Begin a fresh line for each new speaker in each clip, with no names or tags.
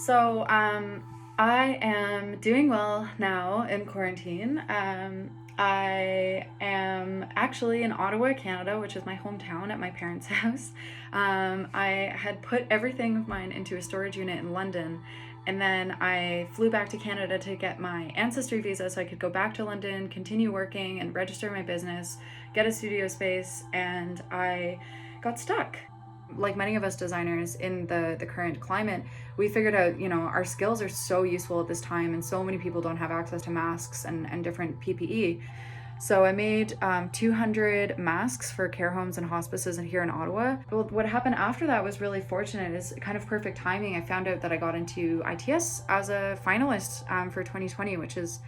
I am doing well now in quarantine. I am actually in Ottawa, Canada, which is my hometown at my parents' house. I had put everything of mine into a storage unit in London, and then I flew back to Canada to get my ancestry visa so I could go back to London, continue working, and register my business, get a studio space, and I got stuck. Like many of us designers in the current climate, we figured out, our skills are so useful at this time, and so many people don't have access to masks and different PPE. So I made 200 masks for care homes and hospices here in Ottawa. But what happened after that was really fortunate. It's kind of perfect timing. I found out that I got into ITS as a finalist for 2020, which is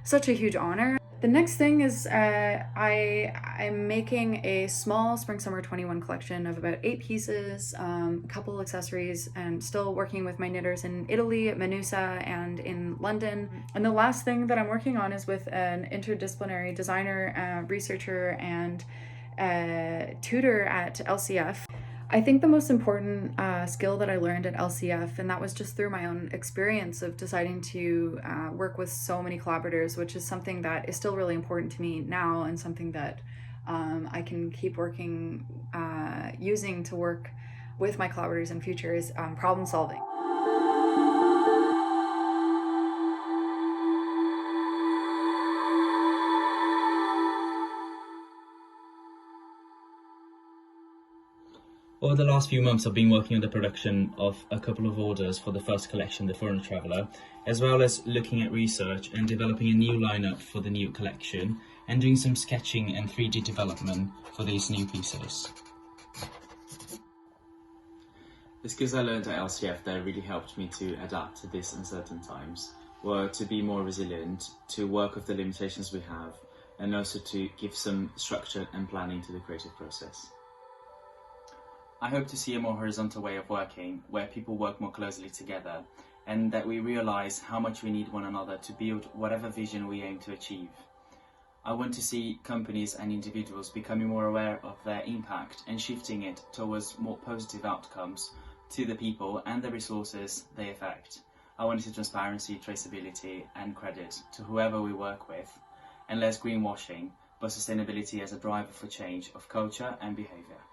such a huge honor. The next thing is I'm making a small Spring Summer 21 collection of about 8 pieces, a couple accessories, and still working with my knitters in Italy, at Menusa, and in London. And the last thing that I'm working on is with an interdisciplinary designer, researcher, and tutor at LCF. I think the most important skill that I learned at LCF, and that was just through my own experience of deciding to work with so many collaborators, which is something that is still really important to me now, and something that I can keep working, using to work with my collaborators in future, is problem solving.
Over the last few months, I've been working on the production of a couple of orders for the first collection, The Foreign Traveller, as well as looking at research and developing a new lineup for the new collection, and doing some sketching and 3D development for these new pieces.
The skills I learned at LCF that really helped me to adapt to these uncertain times were to be more resilient, to work with the limitations we have, and also to give some structure and planning to the creative process.
I hope to see a more horizontal way of working, where people work more closely together, and that we realise how much we need one another to build whatever vision we aim to achieve. I want to see companies and individuals becoming more aware of their impact and shifting it towards more positive outcomes to the people and the resources they affect. I want to see transparency, traceability and credit to whoever we work with, and less greenwashing, but sustainability as a driver for change of culture and behaviour.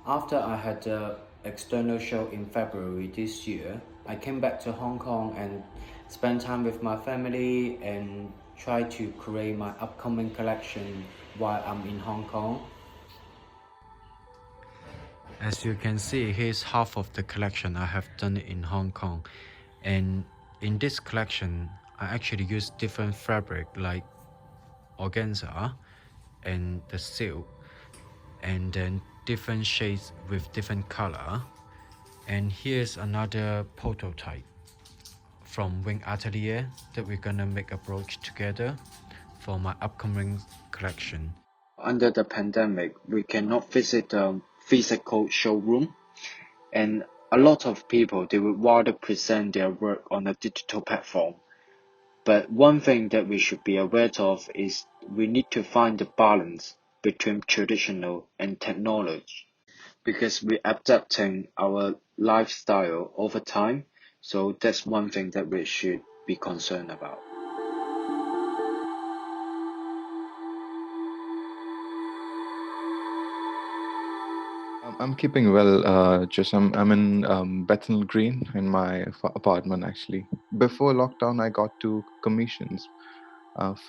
After I had the external show in February this year, I came back to Hong Kong and spent time with my family and tried to create my upcoming collection while I'm in Hong Kong. As you can see, here's half of the collection I have done in Hong Kong. And in this collection, I actually used different fabric like organza and the silk, and then different shades with different color. And here's another prototype from Wing Atelier that we're gonna make a brooch together for my upcoming collection. Under the pandemic, we cannot visit a physical showroom, and a lot of people, they would rather present their work on a digital platform. But one thing that we should be aware of is we need to find the balance between traditional and technology, because we're adapting our lifestyle over time. So that's one thing that we should be concerned about.
I'm keeping well. Just I'm in Bethnal Green in my apartment actually. Before lockdown, I got 2 commissions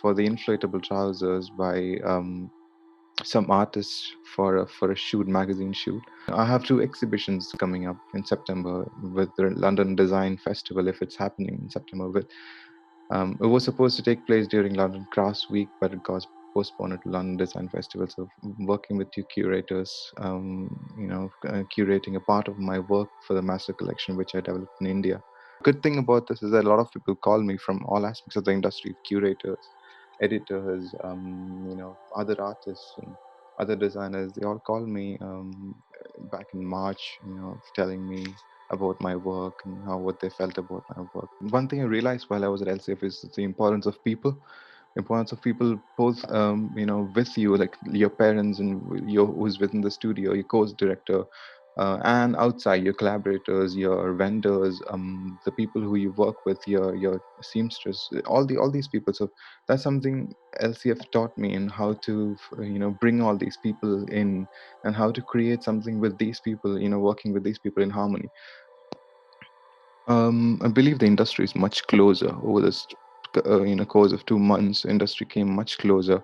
for the inflatable trousers by some artists for a shoot, magazine shoot. I have 2 exhibitions coming up in September with the London Design Festival, if it's happening in September. It was supposed to take place during London Crafts Week, but it got postponed to London Design Festival. So working with 2 curators, curating a part of my work for the master collection, which I developed in India. Good thing about this is that a lot of people call me from all aspects of the industry: curators, editors, other artists and other designers. They all call me back in March, telling me about my work and what they felt about my work. One thing I realized while I was at LCF is the importance of people. importance of people both, with you, like your parents and your who's within the studio, your course director, and outside, your collaborators, your vendors, the people who you work with, your seamstress, all these people. So that's something LCF taught me, in how to bring all these people in, and how to create something with these people, working with these people in harmony. I believe the industry is much closer over this, course of 2 months. Industry came much closer.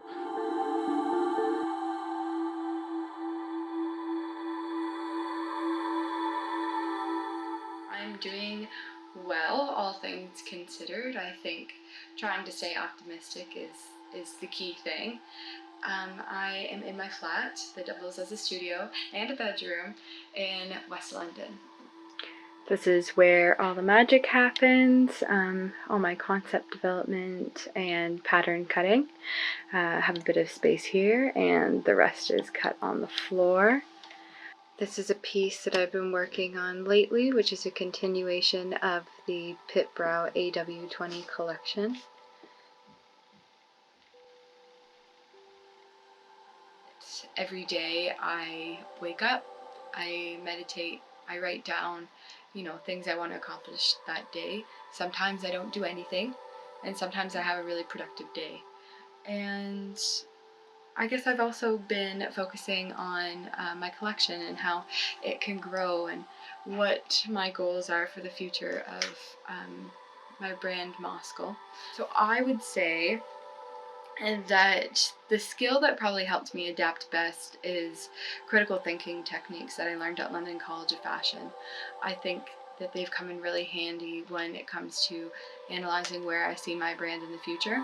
I'm doing well, all things considered. I think trying to stay optimistic is the key thing. I am in my flat that doubles as a studio and a bedroom in West London. This is where all the magic happens, all my concept development and pattern cutting. Have a bit of space here, and the rest is cut on the floor. This is a piece that I've been working on lately, which is a continuation of the Pitbrow AW20 collection. Every day I wake up, I meditate, I write down, things I want to accomplish that day. Sometimes I don't do anything, and sometimes I have a really productive day. And I guess I've also been focusing on my collection and how it can grow, and what my goals are for the future of my brand Moscall. So I would say that the skill that probably helped me adapt best is critical thinking techniques that I learned at London College of Fashion. I think that they've come in really handy when it comes to analyzing where I see my brand in the future.